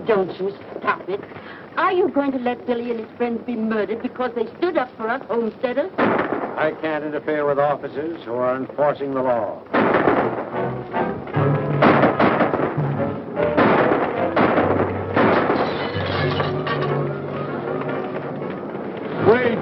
don't you stop it. Are you going to let Billy and his friends be murdered because they stood up for us homesteaders? I can't interfere with officers who are enforcing the law. Wait!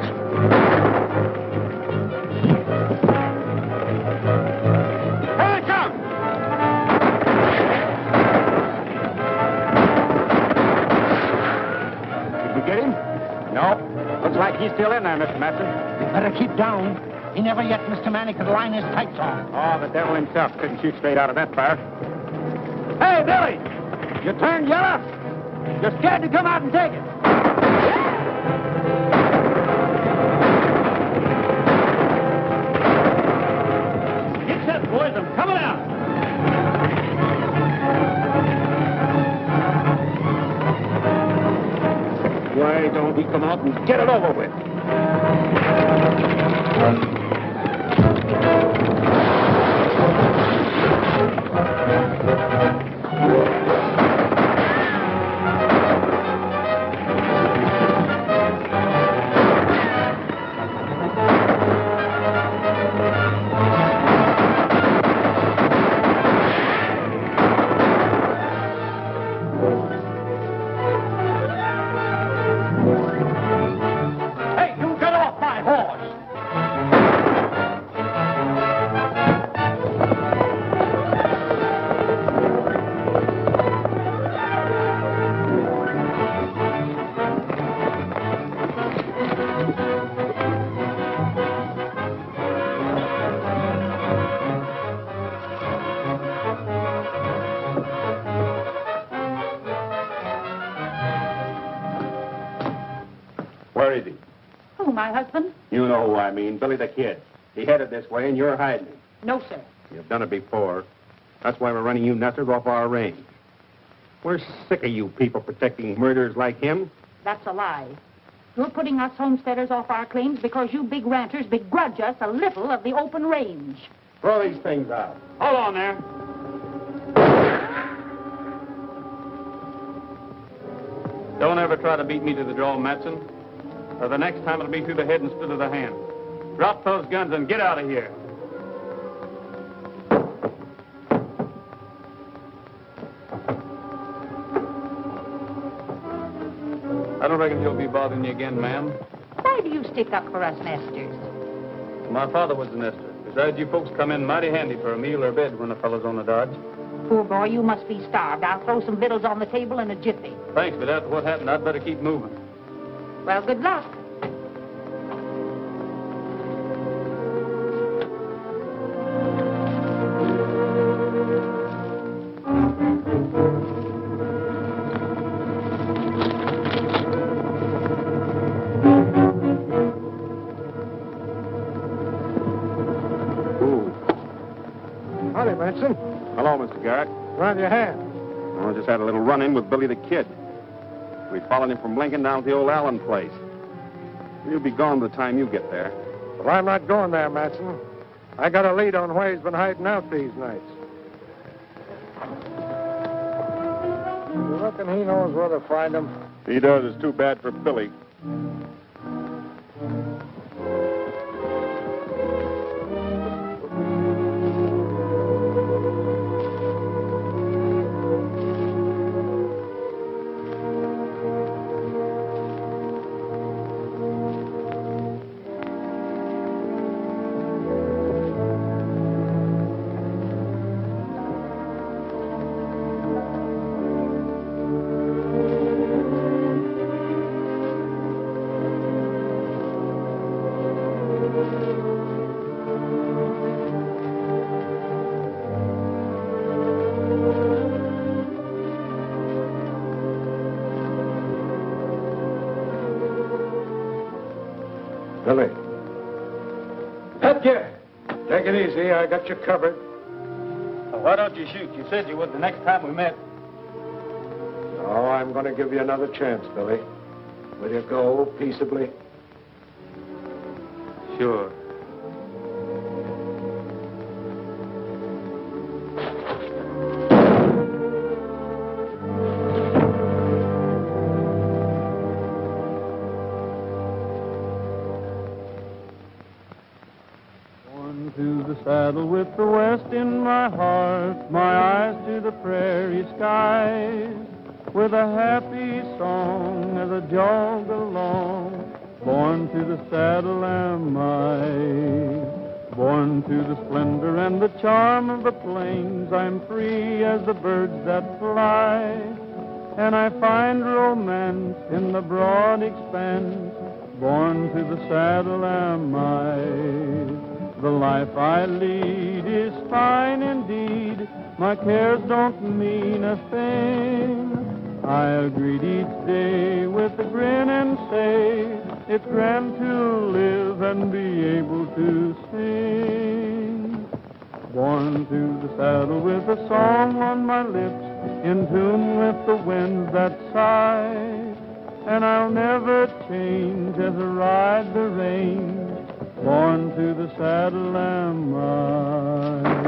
Looks like he's still in there, Mr. Matson. You better keep down. He never yet, Mr. Manny, could line his tights off. Oh, the devil himself couldn't shoot straight out of that fire. Hey, Billy! You turned yellow? You're scared to come out and take it. Get set, boys. I'm coming out. Why don't we come out and get it over with? Where is he? Who, my husband? You know who I mean, Billy the Kid. He headed this way, and you're hiding him. No, sir. You've done it before. That's why we're running you nutters off our range. We're sick of you people protecting murderers like him. That's a lie. You're putting us homesteaders off our claims because you big ranchers begrudge us a little of the open range. Throw these things out. Hold on there. Don't ever try to beat me to the draw, Matson. Or the next time it'll be through the head instead of the hand. Drop those guns and get out of here. I don't reckon he'll be bothering you again, ma'am. Why do you stick up for us nesters? My father was a nester. Besides, you folks come in mighty handy for a meal or bed when a fellow's on the dodge. Poor boy, you must be starved. I'll throw some victuals on the table in a jiffy. Thanks, but after what happened, I'd better keep moving. Well, good luck. Howdy, Benson. Hello, Mr. Garrett. Round your hand. I just had a little run-in with Billy the Kid. We followed him from Lincoln down to the old Allen place. He'll be gone by the time you get there. Well, I'm not going there, Matson. I got a lead on where he's been hiding out these nights. You reckon he knows where to find him? He does. It's too bad for Billy. Billy. Edgar! Take it easy. I got you covered. Well, why don't you shoot? You said you would the next time we met. Oh, I'm going to give you another chance, Billy. Will you go peaceably? Sure. to the saddle with the west in my heart, my eyes to the prairie skies, with a happy song as I jog along. Born to the saddle am I, born to the splendor and the charm of the plains. I'm free as the birds that fly, and I find romance in the broad expanse. Born to the saddle am I. The life I lead is fine indeed. My cares don't mean a thing. I'll greet each day with a grin and say, it's grand to live and be able to sing. Born to the saddle with a song on my lips, in tune with the winds that sigh. And I'll never change as I ride the reins. Born to the saddle am I.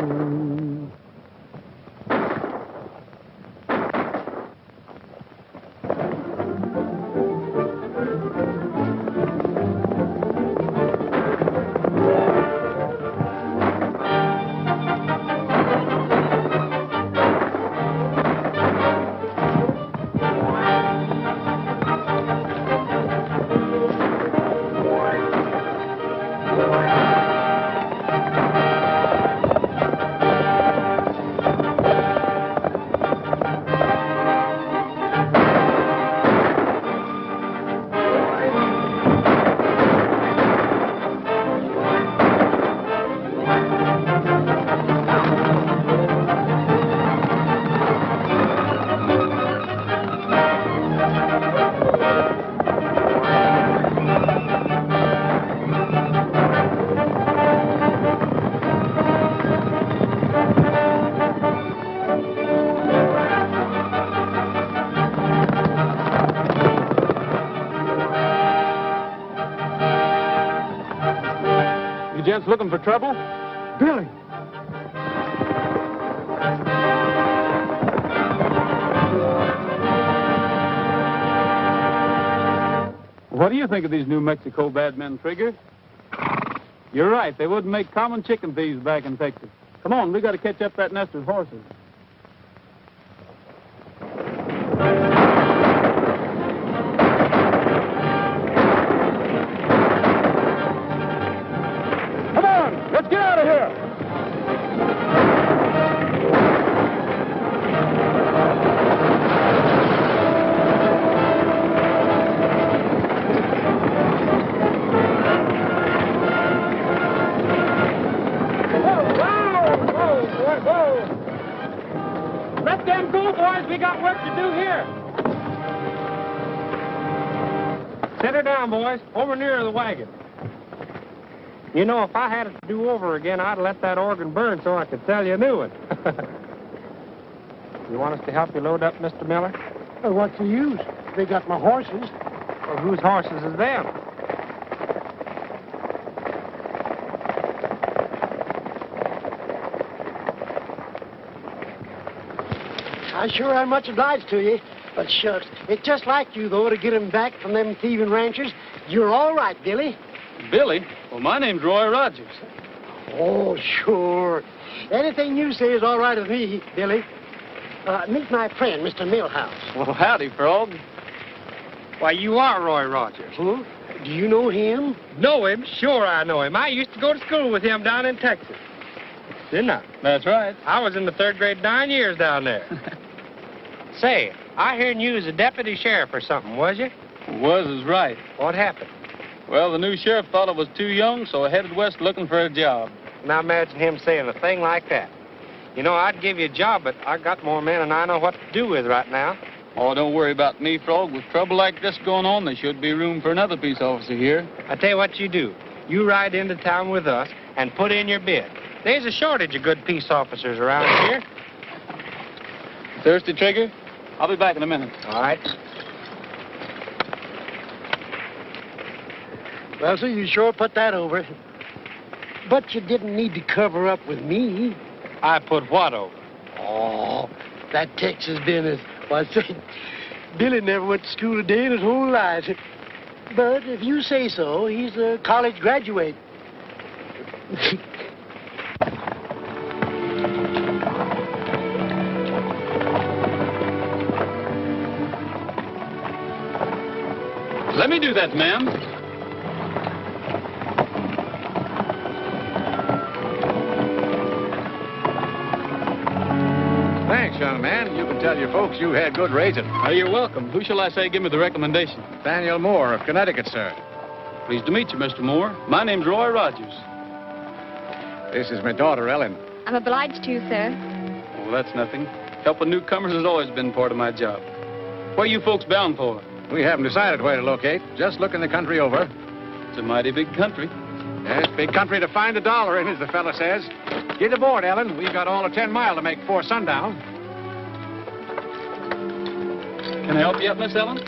Gents looking for trouble? Billy! What do you think of these New Mexico bad men, Trigger? You're right. They wouldn't make common chicken thieves back in Texas. Come on, we got to catch up that nest of horses. Come on, let's get out of here! Let them go, boys. We got work to do here. Sit her down, boys. Over near the wagon. You know, if I had it to do over again, I'd let that organ burn so I could sell you a new one. You want us to help you load up, Mr. Miller? Well, what's the use? They got my horses. Well, whose horses is them? I sure am much obliged to you. But shucks, it's just like you, though, to get 'em back from them thieving ranchers. You're all right, Billy. Billy? Well, my name's Roy Rogers. Oh, sure. Anything you say is all right with me, Billy. Meet my friend, Mr. Millhouse. Well, howdy, Frog. Why, you are Roy Rogers. Huh? Do you know him? Know him? Sure I know him. I used to go to school with him down in Texas. Didn't I? That's right. I was in the 3rd grade 9 years down there. Say, I heard you was a deputy sheriff or something, was you? Was is right. What happened? Well, the new sheriff thought I was too young, so I headed west looking for a job. Now imagine him saying a thing like that. You know, I'd give you a job, but I got more men than I know what to do with right now. Oh, don't worry about me, Frog. With trouble like this going on, there should be room for another peace officer here. I tell you what you do. You ride into town with us and put in your bid. There's a shortage of good peace officers around here. Thirsty, Trigger? I'll be back in a minute. All right. Well, sir, you sure put that over. But you didn't need to cover up with me. I put what over? Oh, that Texas business. Why, say, Billy never went to school a day in his whole life. But if you say so, he's a college graduate. Let me do that, ma'am. Thanks, young man. You can tell your folks you had good raising. You're welcome. Who shall I say give me the recommendation? Daniel Moore of Connecticut, sir. Pleased to meet you, Mr. Moore. My name's Roy Rogers. This is my daughter, Ellen. I'm obliged to you, sir. Oh, that's nothing. Helping newcomers has always been part of my job. Where you folks bound for? We haven't decided where to locate. Just looking the country over. It's a mighty big country. Yes, big country to find $1 in, as the fella says. Get aboard, Ellen. We've got all of 10 mile to make before sundown. Can I help you up, Miss Ellen?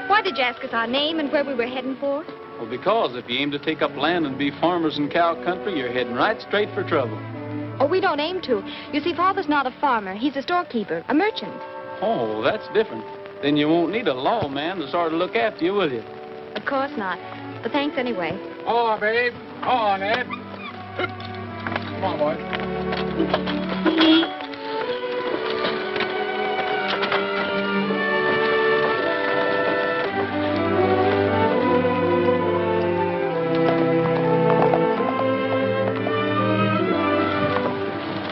Why did you ask us our name and where we were heading for? Well, because if you aim to take up land and be farmers in cow country, you're heading right straight for trouble. Oh, we don't aim to. You see, Father's not a farmer. He's a storekeeper, a merchant. Oh, that's different. Then you won't need a lawman to sort of look after you, will you? Of course not. But thanks anyway. Oh, babe. Oh, Ned. Come on, boy.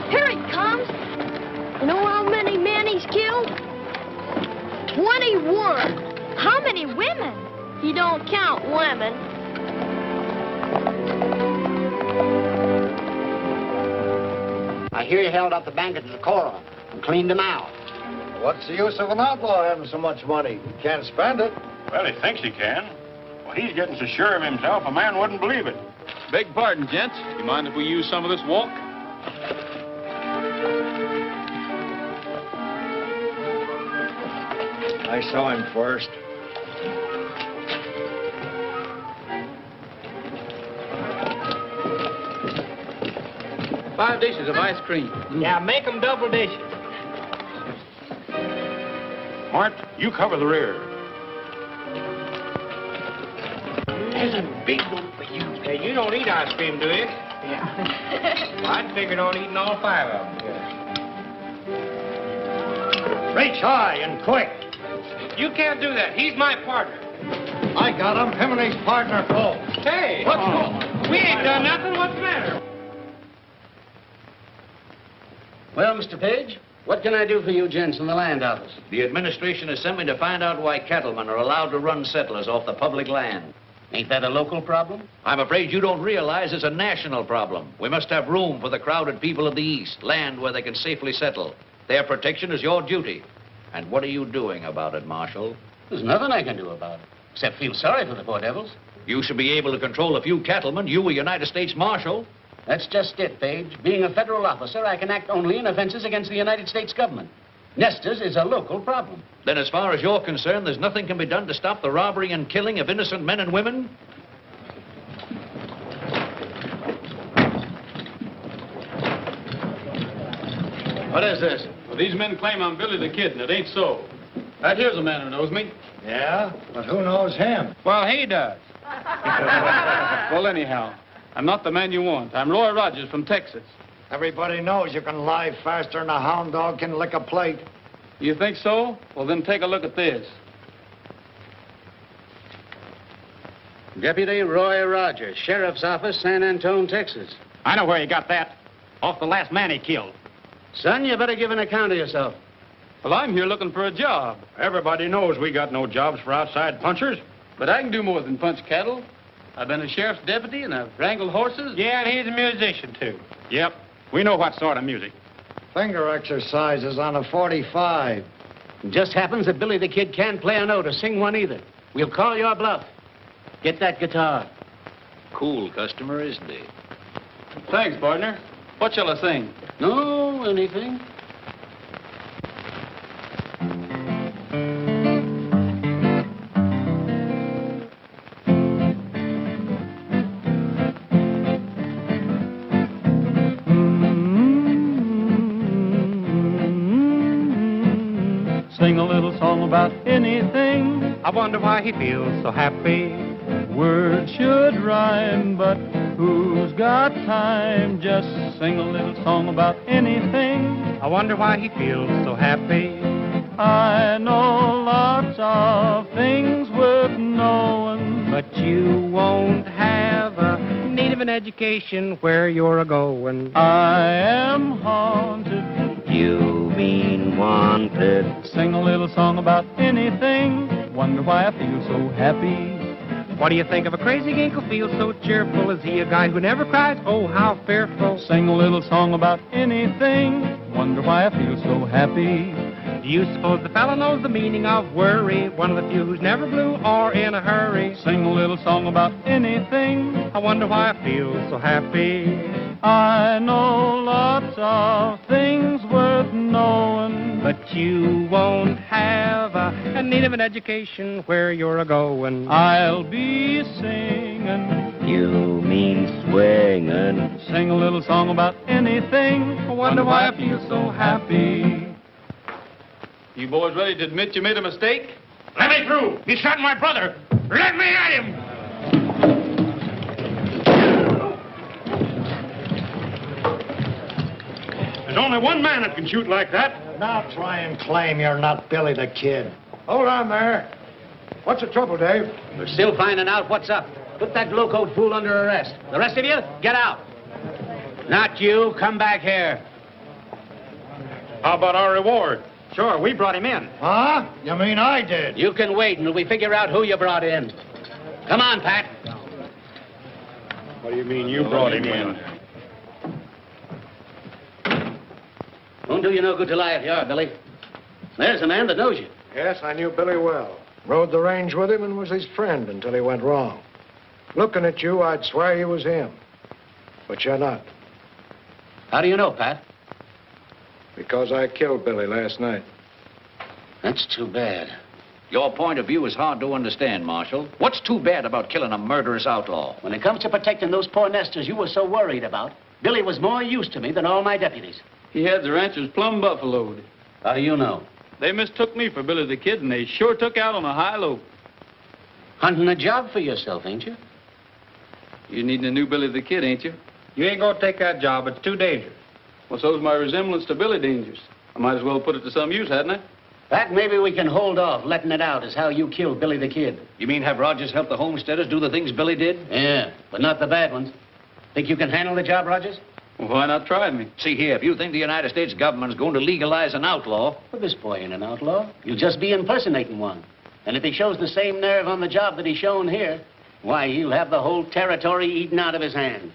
Here he comes. You know how many men he's killed? 21. How many women? He don't count women. I hear you held up the bank at the Decorum and cleaned them out. What's the use of an outlaw having so much money? He can't spend it. Well, he thinks he can. Well, he's getting so sure of himself, a man wouldn't believe it. Beg pardon, gents. You mind if we use some of this walk? I saw him first. Five dishes of ice cream. Yeah, make 'em double dishes. Mart, you cover the rear. There's a big one for you. Hey, you don't eat ice cream, do you? Yeah. Well, I'd figured on eating all 5 of them. Reach high and quick. You can't do that. He's my partner. I got him. Him and his partner, Cole. Hey, What's wrong? we ain't done nothing. What's the matter? Well, Mr. Page, what can I do for you gents in the land office? The administration has sent me to find out why cattlemen are allowed to run settlers off the public land. Ain't that a local problem? I'm afraid you don't realize it's a national problem. We must have room for the crowded people of the East, land where they can safely settle. Their protection is your duty. And what are you doing about it, Marshal? There's nothing I can do about it, except feel sorry for the poor devils. You should be able to control a few cattlemen. You, a United States Marshal. That's just it, Page. Being a federal officer, I can act only in offenses against the United States government. Nesters is a local problem. Then as far as you're concerned, there's nothing can be done to stop the robbery and killing of innocent men and women? What is this? Well, these men claim I'm Billy the Kid, and it ain't so. Right here's a man who knows me. Yeah? But who knows him? Well, he does. Well, anyhow, I'm not the man you want. I'm Roy Rogers from Texas. Everybody knows you can lie faster than a hound dog can lick a plate. You think so? Well, then take a look at this. Deputy Roy Rogers, Sheriff's Office, San Antone, Texas. I know where he got that. Off the last man he killed. Son, you better give an account of yourself. Well, I'm here looking for a job. Everybody knows we got no jobs for outside punchers. But I can do more than punch cattle. I've been a sheriff's deputy, and I've wrangled horses. Yeah, and he's a musician, too. Yep, we know what sort of music. Finger exercises on a 45. It just happens that Billy the Kid can't play a note or sing one either. We'll call your bluff. Get that guitar. Cool customer, isn't he? Thanks, partner. What shall I sing? No, anything. Sing a little song about anything. I wonder why he feels so happy. Words should rhyme, but who's got time? Just Sing a little song about anything. I wonder why he feels so happy. I know lots of things worth knowing, But you won't have a need of an education where you're a-going. I am haunted. You mean wanted. Sing a little song about anything. Wonder why I feel so happy. What do you think of a crazy gink who feels so cheerful? Is he a guy who never cries? Oh, how fearful. Sing a little song about anything. Wonder why I feel so happy. Do you suppose the fellow knows the meaning of worry? One of the few who's never blue or in a hurry. Sing a little song about anything. I wonder why I feel so happy. I know lots of things worth knowing, But you won't have a need of an education where you're a-going. I'll be singing. You mean swinging. Sing a little song about anything. I wonder why I feel so happy. You boys ready to admit you made a mistake? Let me through. He shot my brother. Let me at him. There's only one man that can shoot like that. Now try and claim you're not Billy the Kid. Hold on there. What's the trouble, Dave? We're still finding out what's up. Put that glowcoat fool under arrest. The rest of you, get out. Not you. Come back here. How about our reward? Sure, we brought him in. Huh? You mean I did? You can wait until we figure out who you brought in. Come on, Pat. What do you mean you brought him in? Won't do you no good to lie if you are, Billy. There's a man that knows you. Yes, I knew Billy well. Rode the range with him and was his friend until he went wrong. Looking at you, I'd swear he was him. But you're not. How do you know, Pat? Because I killed Billy last night. That's too bad. Your point of view is hard to understand, Marshal. What's too bad about killing a murderous outlaw? When it comes to protecting those poor nesters you were so worried about, Billy was more use to me than all my deputies. He had the ranchers plumb buffaloed. How do you know? They mistook me for Billy the Kid, and they sure took out on a high low. Hunting a job for yourself, ain't you? You needing a new Billy the Kid, ain't you? You ain't gonna take that job. It's too dangerous. Well, so's my resemblance to Billy Dangerous. I might as well put it to some use, hadn't I? Pat, maybe we can hold off letting it out as how you killed Billy the Kid. You mean have Rogers help the homesteaders do the things Billy did? Yeah, but not the bad ones. Think you can handle the job, Rogers? Well, why not try me? See here, if you think the United States government's going to legalize an outlaw... Well, this boy ain't an outlaw. You'll just be impersonating one. And if he shows the same nerve on the job that he's shown here, why, he'll have the whole territory eaten out of his hand.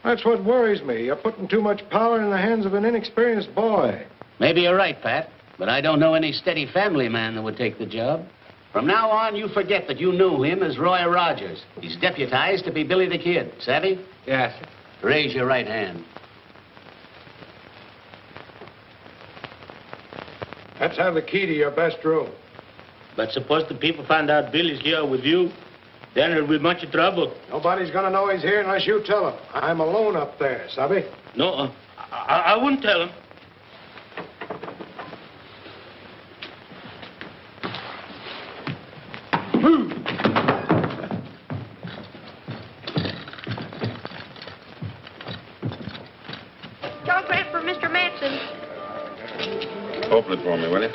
That's what worries me. You're putting too much power in the hands of an inexperienced boy. Maybe you're right, Pat, but I don't know any steady family man that would take the job. From now on, you forget that you knew him as Roy Rogers. He's deputized to be Billy the Kid. Savvy? Yes. Raise your right hand. Let's have the key to your best room. But suppose the people find out Billy's here with you, then there'll be much trouble. Nobody's gonna know he's here unless you tell him. I'm alone up there, Sabby. No, I wouldn't tell him. Telegram for Mr. Manson. Open it for me, will you?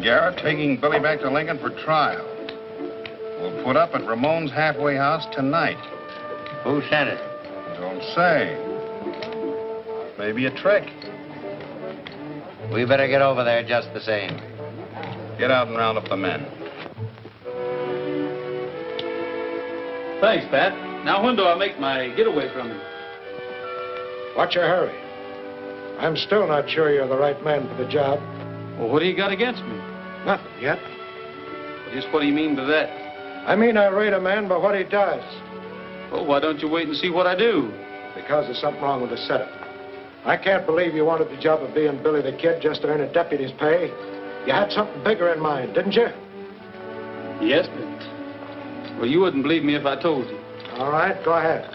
Garrett taking Billy back to Lincoln for trial. We'll put up at Ramon's halfway house tonight. Who said it? Don't say. Maybe a trick. We better get over there just the same. Get out and round up the men. Thanks, Pat. Now, when do I make my getaway from you? What's your hurry? I'm still not sure you're the right man for the job. Well, what do you got against me? Nothing yet. Just what do you mean by that? I mean I rate a man by what he does. Well, why don't you wait and see what I do? Because there's something wrong with the setup. I can't believe you wanted the job of being Billy the Kid just to earn a deputy's pay. You had something bigger in mind, didn't you? Yes, but... Well, you wouldn't believe me if I told you. All right, go ahead.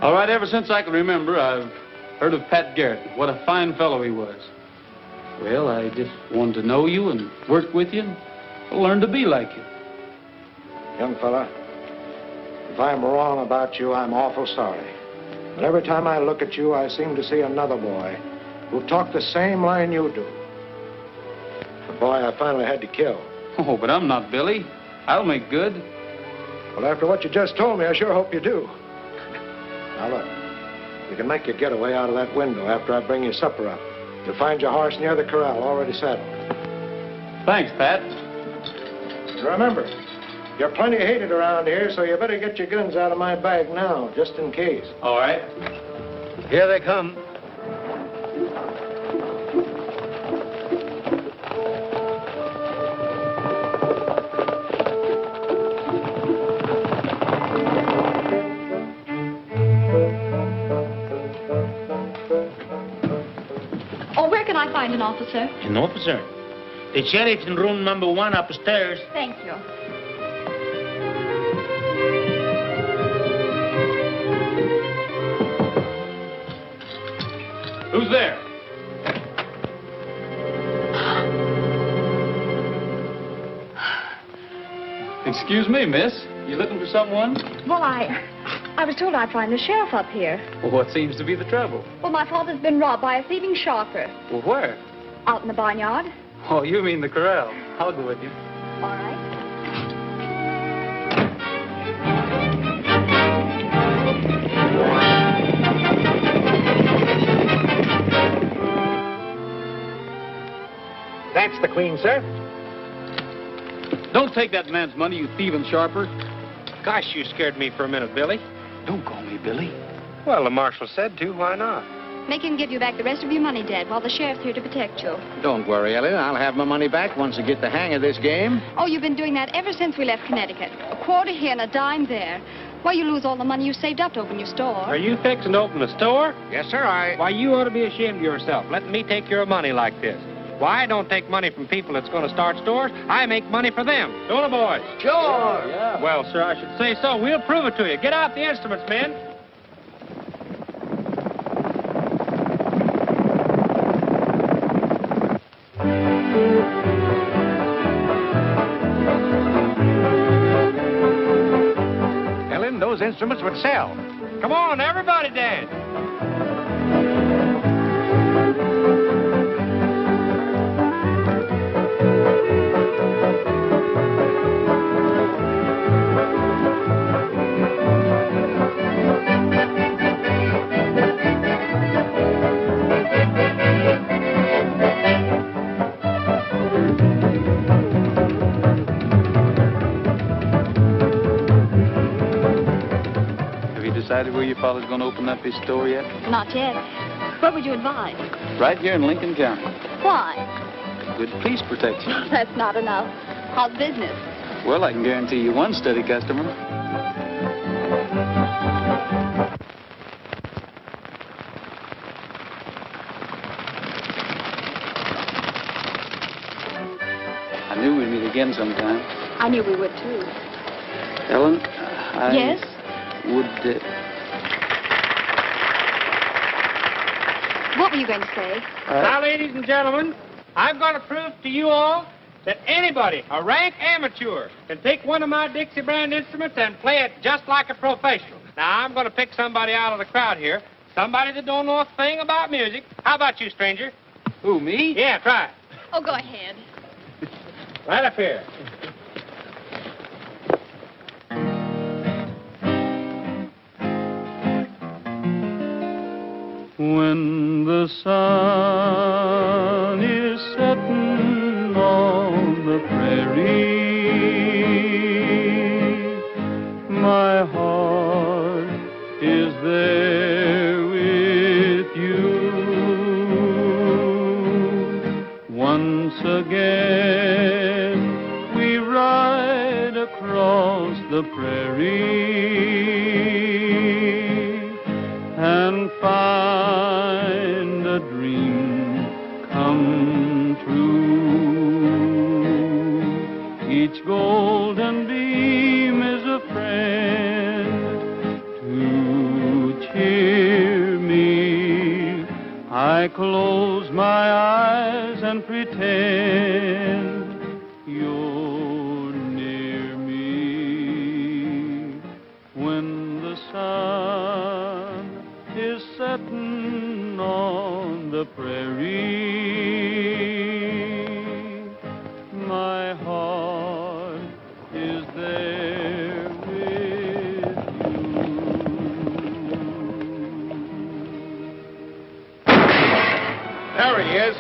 All right, ever since I can remember, I've heard of Pat Garrett. What a fine fellow he was. Well, I just wanted to know you and work with you and learn to be like you. Young fella, if I'm wrong about you, I'm awful sorry. But every time I look at you, I seem to see another boy who talked the same line you do. The boy I finally had to kill. Oh, but I'm not Billy. I'll make good. Well, after what you just told me, I sure hope you do. Now, look, you can make your getaway out of that window after I bring your supper up. You'll find your horse near the corral, already saddled. Thanks, Pat. Remember, you're plenty hated around here, so you better get your guns out of my bag now, just in case. All right. Here they come. Oh, where can I find an officer? An officer? The sheriff's in room number 1 upstairs. Thank you. Who's there? Excuse me, miss. You looking for someone? Well, I was told I'd find the sheriff up here. Well, what seems to be the trouble? Well, my father's been robbed by a thieving sharper. Well, where? Out in the barnyard. Oh, you mean the corral. I'll go with you. All right. That's the queen, sir. Don't take that man's money, you thieving sharper. Gosh, you scared me for a minute, Billy. Don't call me Billy. Well, the marshal said to. Why not? Make him give you back the rest of your money, Dad, while the sheriff's here to protect you. Don't worry, Ellen. I'll have my money back once I get the hang of this game. Oh, you've been doing that ever since we left Connecticut. A quarter here and a dime there. Why, you lose all the money you saved up to open your store. Are you fixing to open a store? Yes, sir, Why, you ought to be ashamed of yourself, letting me take your money like this. Why, I don't take money from people that's going to start stores. I make money for them. Don't I, boys? Sure. Yeah. Well, sir, I should say so. We'll prove it to you. Get out the instruments, men. Ellen, those instruments would sell. Come on, everybody dance. Decided where your father's going to open up his store yet? Not yet. What would you advise? Right here in Lincoln County. Why? Good police protection. That's not enough. How's business? Well, I can guarantee you one steady customer. I knew we'd meet again sometime. I knew we would, too. Ellen, Yes? would... What were you going to say? Now, ladies and gentlemen, I'm going to prove to you all that anybody, a rank amateur, can take one of my Dixie brand instruments and play it just like a professional. Now, I'm going to pick somebody out of the crowd here, somebody that don't know a thing about music. How about you, stranger? Who, me? Yeah, try it. Oh, go ahead. Right up here. When the sun is setting on the prairie, my heart is there with you. Once again we ride across the prairie and find a dream come true. Each golden beam is a friend to cheer me. I close my eyes and when you're near me, when the sun is setting on the prairie, my heart is there with There he is.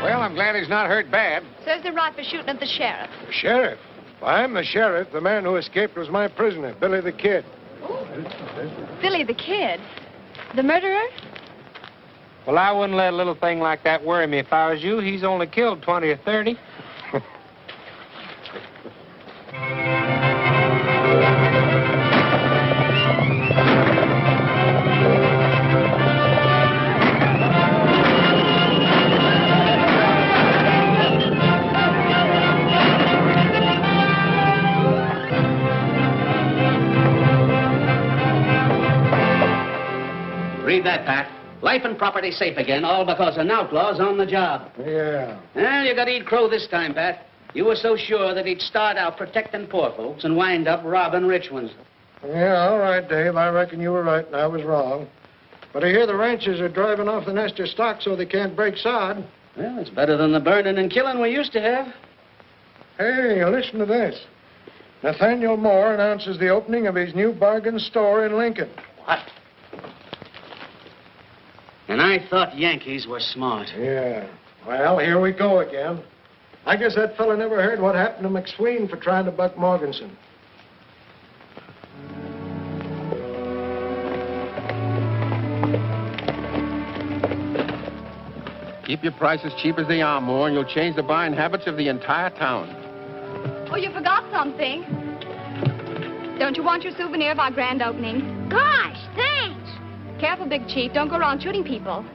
Well, I'm glad he's not hurt bad. Says they're right for shooting at the sheriff. The sheriff? Why, I'm the sheriff. The man who escaped was my prisoner, Billy the Kid. Billy the Kid? The murderer? Well, I wouldn't let a little thing like that worry me if I was you. He's only killed 20 or 30. Read that, Pat. Life and property safe again, all because an outlaw's on the job. Yeah. Well, you got to eat crow this time, Pat. You were so sure that he'd start out protecting poor folks and wind up robbing rich ones. Yeah, all right, Dave. I reckon you were right and I was wrong. But I hear the ranchers are driving off the nest of stock so they can't break sod. Well, it's better than the burning and killing we used to have. Hey, listen to this. Nathaniel Moore announces the opening of his new bargain store in Lincoln. What? And I thought Yankees were smart. Yeah. Well, here we go again. I guess that fella never heard what happened to McSween for trying to buck Morganson. Keep your prices cheap as they are, Moore, and you'll change the buying habits of the entire town. Oh, you forgot something. Don't you want your souvenir of our grand opening? Gosh, thanks. Careful, Big Chief. Don't go around shooting people.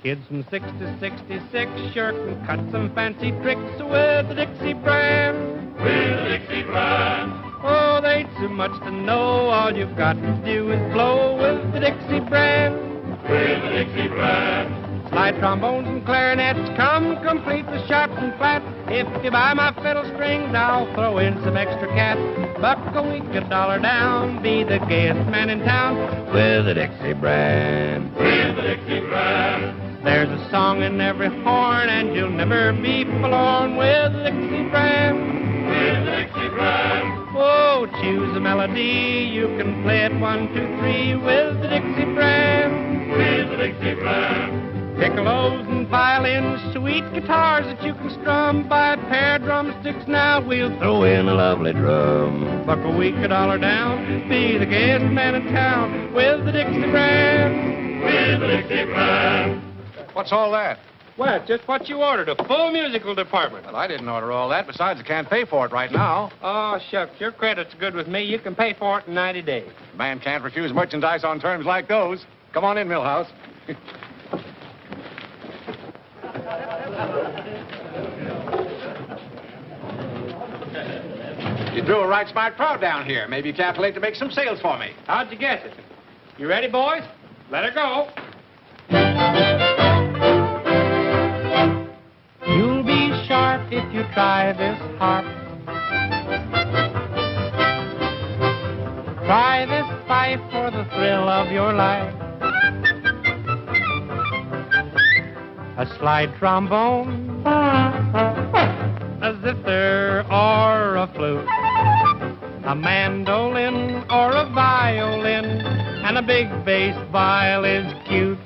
Kids from 6 to 66 sure can cut some fancy tricks with the Dixie brand. With the Dixie brand. Oh, they ain't too much to know. All you've got to do is blow with the Dixie brand. With the Dixie brand. Slide trombones and clarinets come complete with sharps and flats. If you buy my fiddle strings, I'll throw in some extra cats. Buck a week, $1 down, be the gayest man in town with the Dixie brand. With the Dixie brand. There's a song in every horn, and you'll never be forlorn with the Dixie brand. With the Dixie brand. Oh, choose a melody, you can play it 1, 2, 3 with the Dixie brand. With the Dixie brand. Piccolos and violins, sweet guitars that you can strum. Buy a pair of drumsticks now, we'll throw in a lovely drum. Buck a week, $1 down, be the gayest man in town with the Dixie brand. With the Dixie brand. What's all that? Well, it's just what you ordered, a full musical department. Well, I didn't order all that. Besides, I can't pay for it right now. Oh, shucks, your credit's good with me. You can pay for it in 90 days. A man can't refuse merchandise on terms like those. Come on in, Millhouse. You drew a right smart crowd down here. Maybe you calculate to make some sales for me. How'd you guess it? You ready, boys? Let her go. You'll be sharp if you try this harp. Try this fife for the thrill of your life. a slide trombone, a zither or a flute, a mandolin or a violin, and a big bass viol is cute.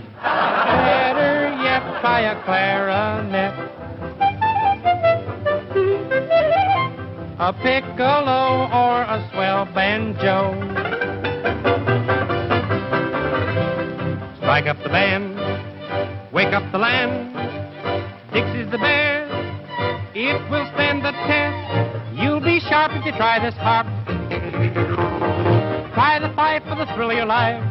Better yet, try a clarinet, a piccolo or a swell banjo. Strike up the band, wake up the land. Dixie's the bear, it will stand the test. You'll be sharp if you try this harp. Try the fife for the thrill of your life.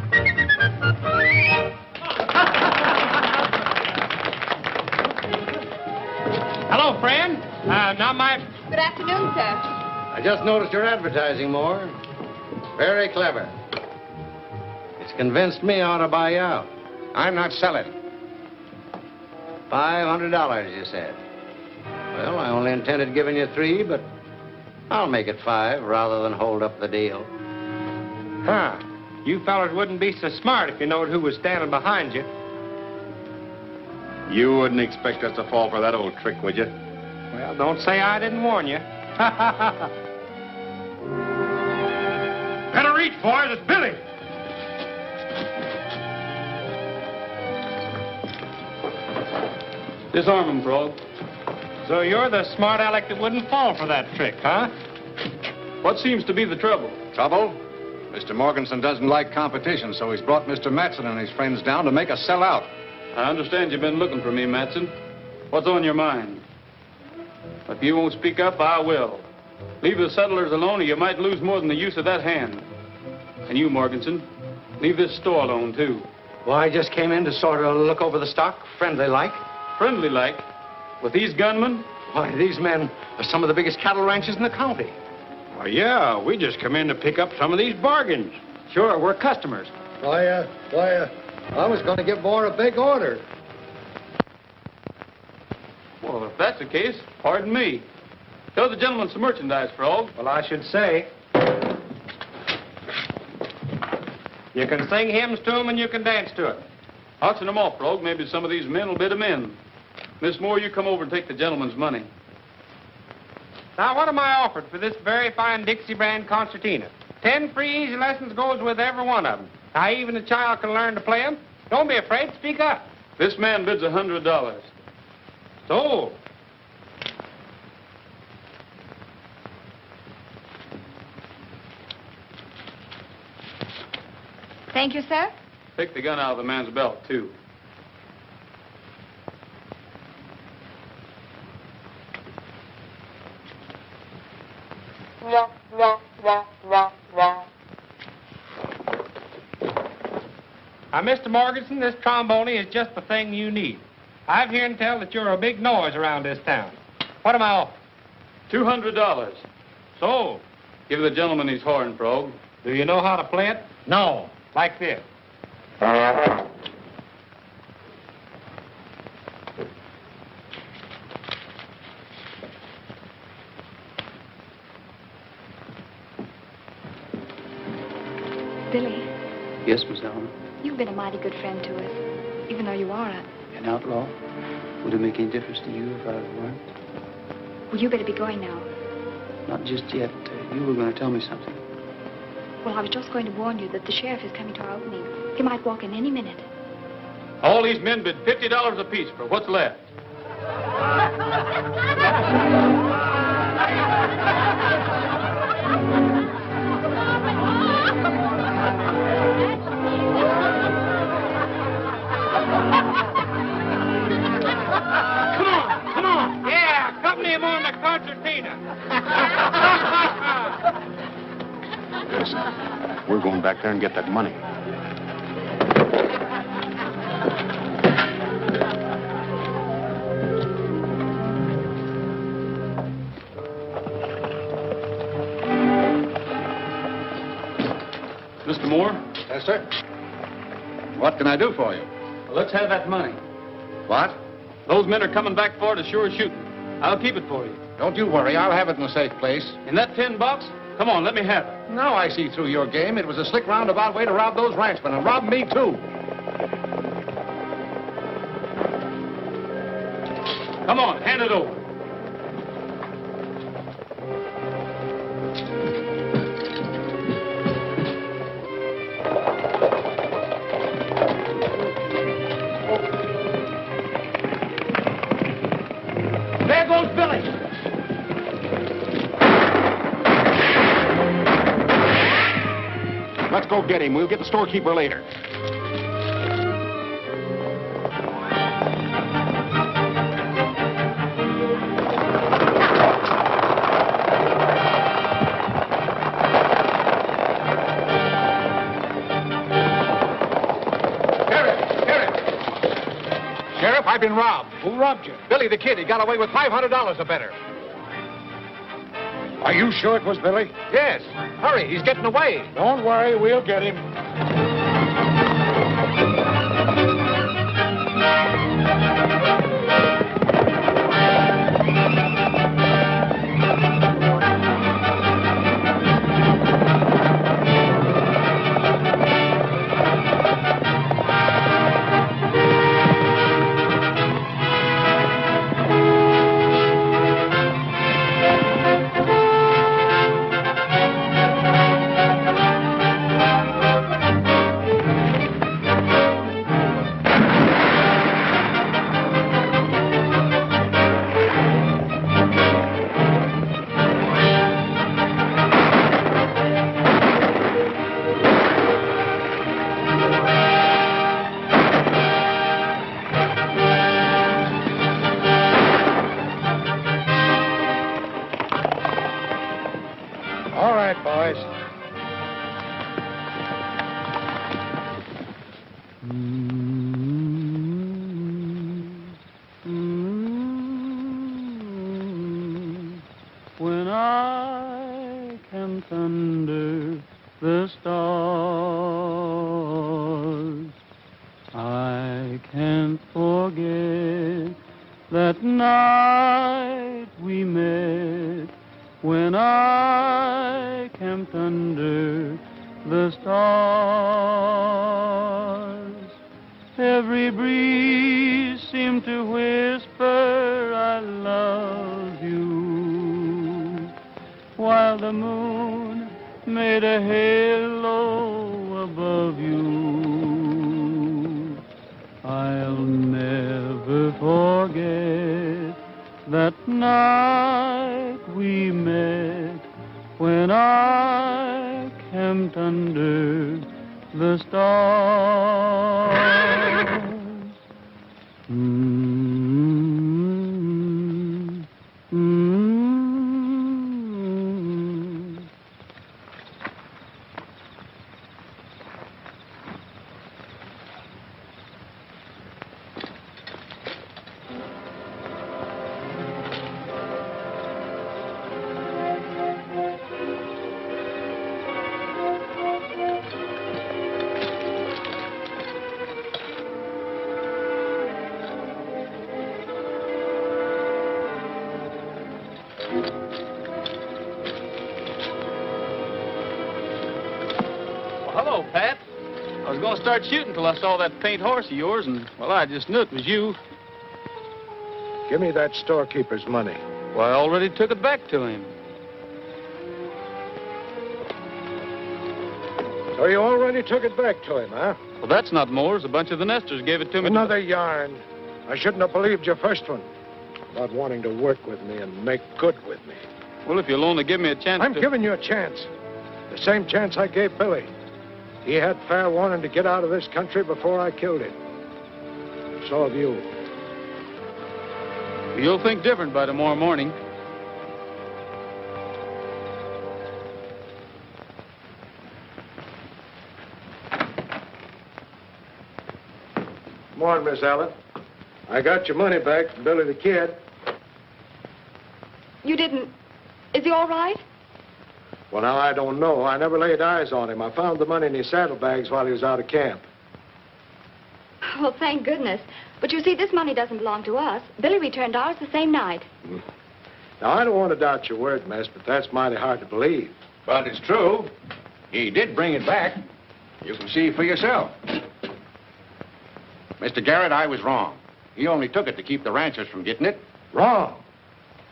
Hello, friend. Now my... Good afternoon, sir. I just noticed your advertising, Moore. Very clever. It's convinced me I ought to buy you out. I'm not selling. $500, you said. Well, I only intended giving you $3, but I'll make it $5 rather than hold up the deal. Huh. You fellas wouldn't be so smart if you knowed who was standing behind you. You wouldn't expect us to fall for that old trick, would you? Well, don't say I didn't warn you. Better reach, boys. It's Billy. Disarm him, Frog. So you're the smart aleck that wouldn't fall for that trick, huh? What seems to be the trouble? Trouble? Mr. Morganson doesn't like competition, so he's brought Mr. Matson and his friends down to make us sell out. I understand you've been looking for me, Matson. What's on your mind? If you won't speak up, I will. Leave the settlers alone or you might lose more than the use of that hand. And you, Morganson, leave this store alone, too. Well, I just came in to sort of look over the stock, friendly-like. Friendly-like? With these gunmen? Why, these men are some of the biggest cattle ranches in the county. Well, yeah, we just come in to pick up some of these bargains. Sure, we're customers. I was going to give Moore a big order. Well, if that's the case, pardon me. Show the gentleman some merchandise, Frog. Well, I should say. You can sing hymns to them and you can dance to it. Auction them off, Frog. Maybe some of these men will bid them in. Miss Moore, you come over and take the gentleman's money. Now, what am I offered for this very fine Dixie brand concertina? 10 free easy lessons goes with every one of them. Now, even a child can learn to play them. Don't be afraid. Speak up. This man bids $100. Sold. Thank you, sir. Take the gun out of the man's belt, too. Now, Mr. Morganson, this trombone is just the thing you need. I've heard tell that you're a big noise around this town. What am I offering? $200. Sold. Give the gentleman his horn, Frog. Do you know how to play it? No. Like this. Billy, Yes, Miss Allen. you've been a mighty good friend to us, even though you are An outlaw? Would it make any difference to you if I weren't? Well, you better be going now. Not just yet. You were going to tell me something. Well, I was just going to warn you that the sheriff is coming to our opening. He might walk in any minute. All these men bid $50 apiece for what's left. Come on. Yeah, accompany him on the concertina. Listen, we're going back there and get that money. Mr. Moore? Yes, sir. What can I do for you? Well, let's have that money. What? Those men are coming back for it as sure as shooting. I'll keep it for you. Don't you worry. I'll have it in a safe place. In that tin box? Come on, let me have it. Now I see through your game. It was a slick roundabout way to rob those ranchmen, and rob me, too. Come on, hand it over. There goes Billy. Let's go get him. We'll get the storekeeper later. Sheriff, I've been robbed. Who robbed you? Billy the Kid. He got away with $500 or better. Are you sure it was Billy? Yes. Hurry, he's getting away. Don't worry, we'll get him. All right, boys. When I camped under the stars, I can't forget that night we met. When I camped under the stars, every breeze seemed to whisper, I love you, while the moon made a halo above you. I'll never forget that night we met, when I camped under the stars. Hello, Pat. I was going to start shooting till I saw that paint horse of yours, and, well, I just knew it was you. Give me that storekeeper's money. Well, I already took it back to him. So you already took it back to him, huh? Well, that's not Moore's. A bunch of the nesters gave it to me. Another yarn. I shouldn't have believed your first one about wanting to work with me and make good with me. Well, if you'll only give me a chance I'm giving you a chance. The same chance I gave Billy. He had fair warning to get out of this country before I killed him. So have you. You'll think different by tomorrow morning. Come on, Miss Allen. I got your money back from Billy the Kid. You didn't. Is he all right? Well, now, I don't know. I never laid eyes on him. I found the money in his saddlebags while he was out of camp. Well, thank goodness. But you see, this money doesn't belong to us. Billy returned ours the same night. Now, I don't want to doubt your word, miss, but that's mighty hard to believe. But it's true. He did bring it back. You can see for yourself. Mr. Garrett, I was wrong. He only took it to keep the ranchers from getting it. Wrong.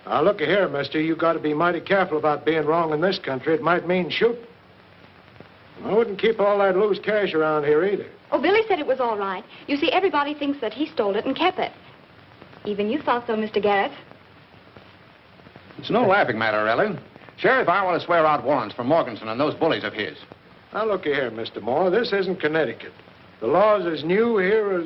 Now, look here, mister. You got to be mighty careful about being wrong in this country. It might mean shooting. I wouldn't keep all that loose cash around here either. Oh, Billy said it was all right. You see, everybody thinks that he stole it and kept it. Even you thought so, Mr. Garrett. It's no laughing matter, Ellen. Sheriff, I want to swear out warrants for Morganson and those bullies of his. Now, look here, Mr. Moore. This isn't Connecticut. The law's as new here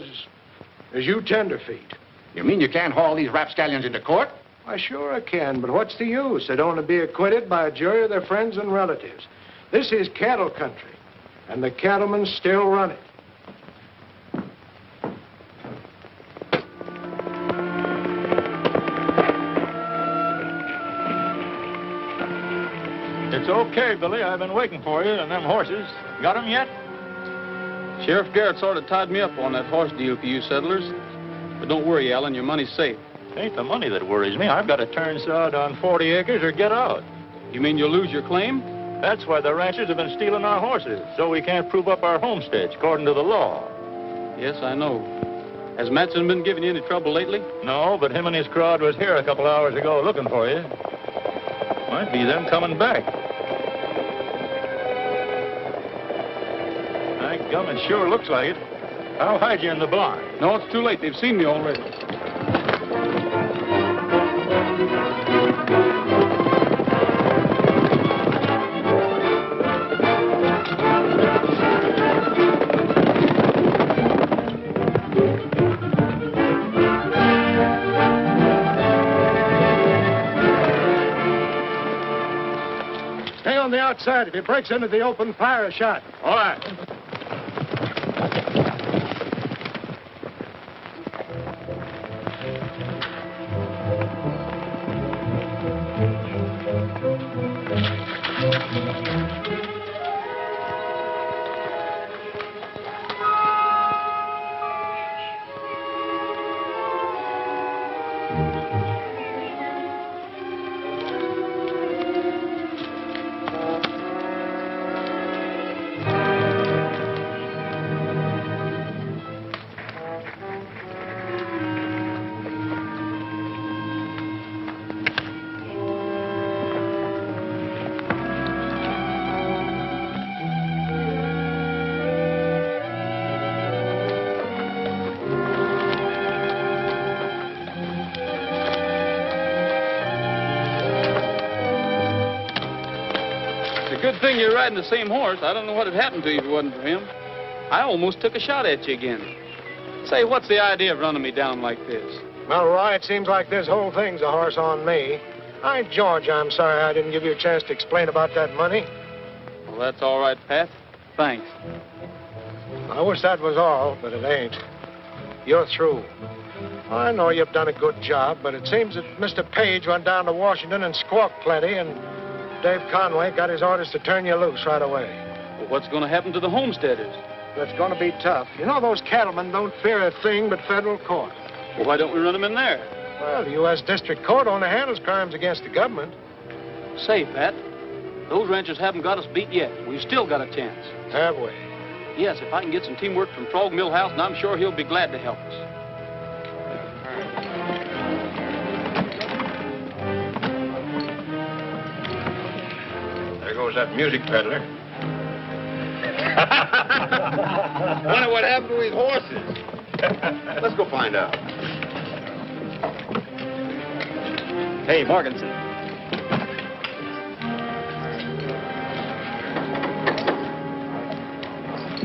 as you tenderfeet. You mean you can't haul these rapscallions into court? Why, sure I can, but what's the use? They'd only be acquitted by a jury of their friends and relatives. This is cattle country, and the cattlemen still run it. It's okay, Billy. I've been waiting for you and them horses. Got 'em yet? Sheriff Garrett sort of tied me up on that horse deal for you settlers. But don't worry, Alan, your money's safe. It ain't the money that worries me. I've got to turn sod on 40 acres or get out. You mean you'll lose your claim? That's why the ranchers have been stealing our horses, so we can't prove up our homesteads according to the law. Yes, I know. Has Matson been giving you any trouble lately? No, but him and his crowd was here a couple hours ago looking for you. Might be them coming back. My gum, it sure looks like it. I'll hide you in the barn. No, it's too late. They've seen me already. Stay on the outside. If he breaks into the open, fire a shot. All right. Good thing you're riding the same horse. I don't know what had happened to you if it wasn't for him. I almost took a shot at you again. Say, what's the idea of running me down like this? Well, Roy, it seems like this whole thing's a horse on me. All right, George, I'm sorry I didn't give you a chance to explain about that money. Well, that's all right, Pat. Thanks. I wish that was all, but it ain't. You're through. I know you've done a good job, but it seems that Mr. Page went down to Washington and squawked plenty, and Dave Conway got his orders to turn you loose right away. Well, what's going to happen to the homesteaders? It's going to be tough. You know, those cattlemen don't fear a thing but federal court. Well, why don't we run them in there? Well, the U.S. District Court only handles crimes against the government. Say, Pat, those ranchers haven't got us beat yet. We've still got a chance. Have we? Yes, if I can get some teamwork from Frog Mill House, and I'm sure he'll be glad to help us. There goes that music peddler. Wonder what happened to his horses. Let's go find out. Hey, Morganson.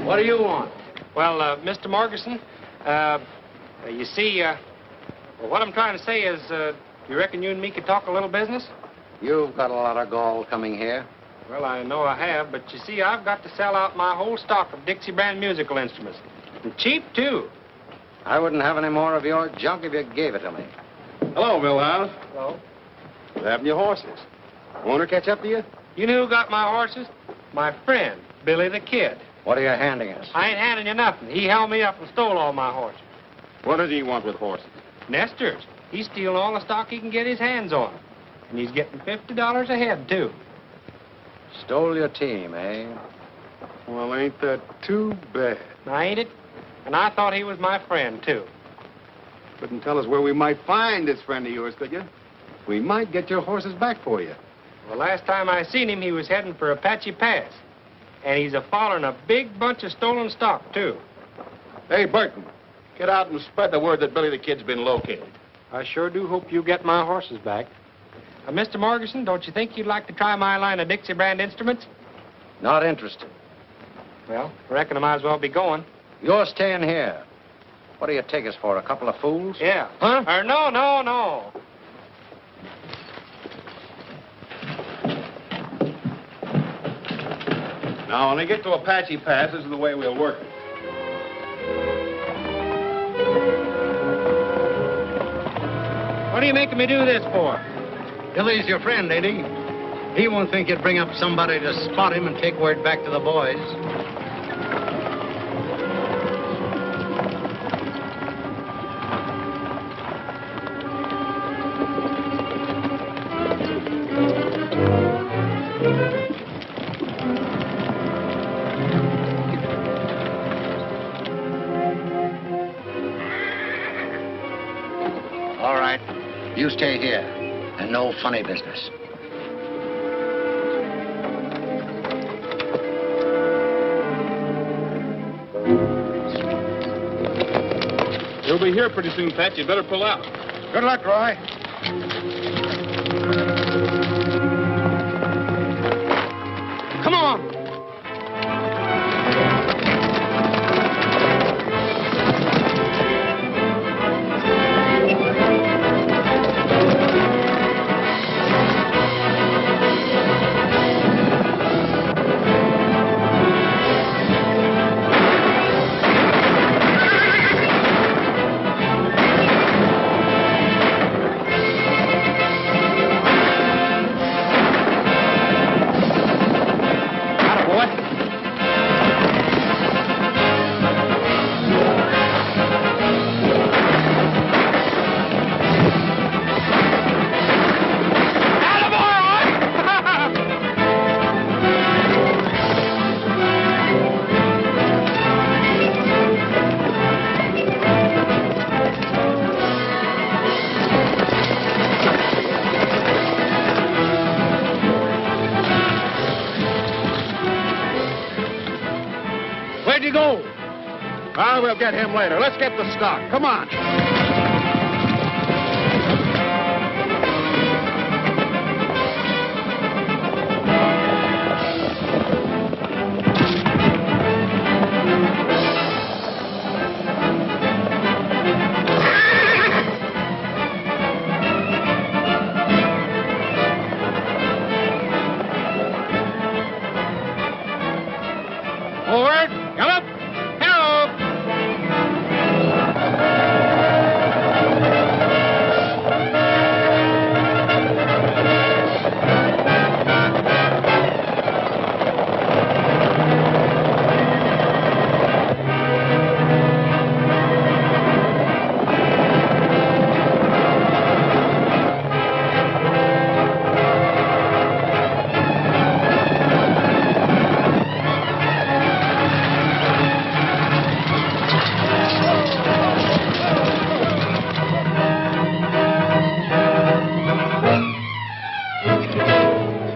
What do you want? Well, Mr. Morganson, you see, well, what I'm trying to say is, you reckon you and me could talk a little business? You've got a lot of gall coming here. Well, I know I have, but you see, I've got to sell out my whole stock of Dixie brand musical instruments. And cheap, too. I wouldn't have any more of your junk if you gave it to me. Hello, Millhouse. Hello. What happened to your horses? Owner catch up to you? You know who got my horses? My friend, Billy the Kid. What are you handing us? I ain't handing you nothing. He held me up and stole all my horses. What does he want with horses? Nesters. He's stealing all the stock he can get his hands on. And he's getting $50 a head, too. Stole your team, eh? Well, ain't that too bad? Now, ain't it? And I thought he was my friend, too. Couldn't tell us where we might find this friend of yours, could you? We might get your horses back for you. Well, last time I seen him, he was heading for Apache Pass. And he's a-following a big bunch of stolen stock, too. Hey, Burton, get out and spread the word that Billy the Kid's been located. I sure do hope you get my horses back. Mr. Morganson, don't you think you'd like to try my line of Dixie brand instruments? Not interested. Well, I reckon I might as well be going. You're staying here. What do you take us for, a couple of fools? Yeah. Huh? No. Now, when they get to Apache Pass, this is the way we'll work it. What are you making me do this for? Billy's your friend, ain't he? He won't think you'd bring up somebody to spot him and take word back to the boys. All right. You stay here. And no funny business. He'll be here pretty soon, Pat. You better pull out. Good luck, Roy. Come on. Where'd you go? Ah, we'll get him later. Let's get the stock. Come on. Forward. Come up. Hello.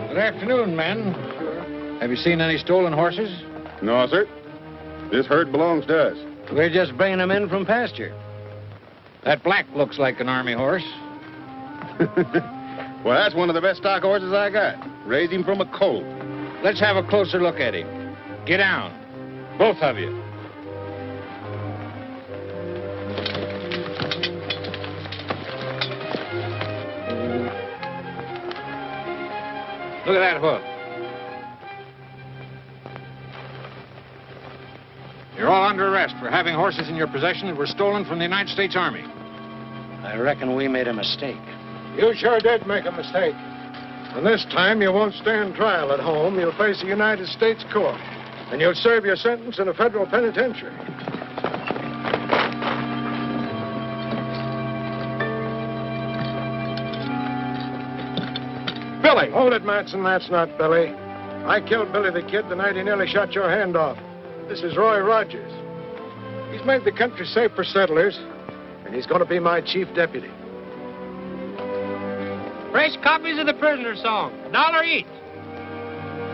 Good afternoon, men. Have you seen any stolen horses? No, sir. This herd belongs to us. We're just bringing them in from pasture. That black looks like an army horse. Well, that's one of the best stock horses I got. Raised him from a colt. Let's have a closer look at him. Get down. Both of you. Look at that hoof. You're all under arrest for having horses in your possession that were stolen from the United States Army. I reckon we made a mistake. You sure did make a mistake. And this time you won't stand trial at home. You'll face a United States court. And you'll serve your sentence in a federal penitentiary. Billy! Hold it, Matson. That's not Billy. I killed Billy the Kid the night he nearly shot your hand off. This is Roy Rogers. He's made the country safe for settlers. and he's going to be my chief deputy. Fresh copies of the prisoner song, $1 each.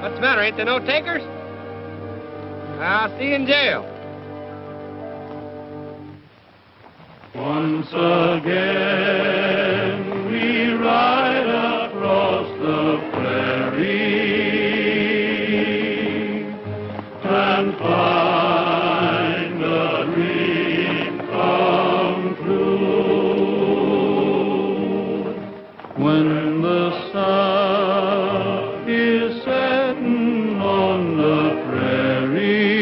What's the matter? Ain't there no takers? I'll see you in jail. Once again we ride across the prairie and find a dream come true. When the sun is setting on the prairie,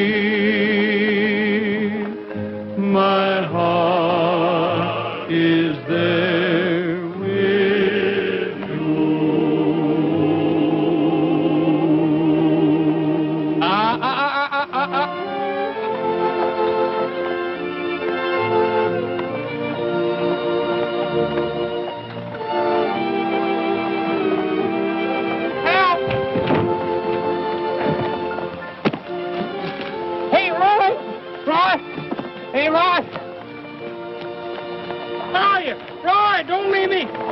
my heart is there with you. Help! Hey, Roy! Roy! Hey, Roy! How are you? Roy, don't leave me!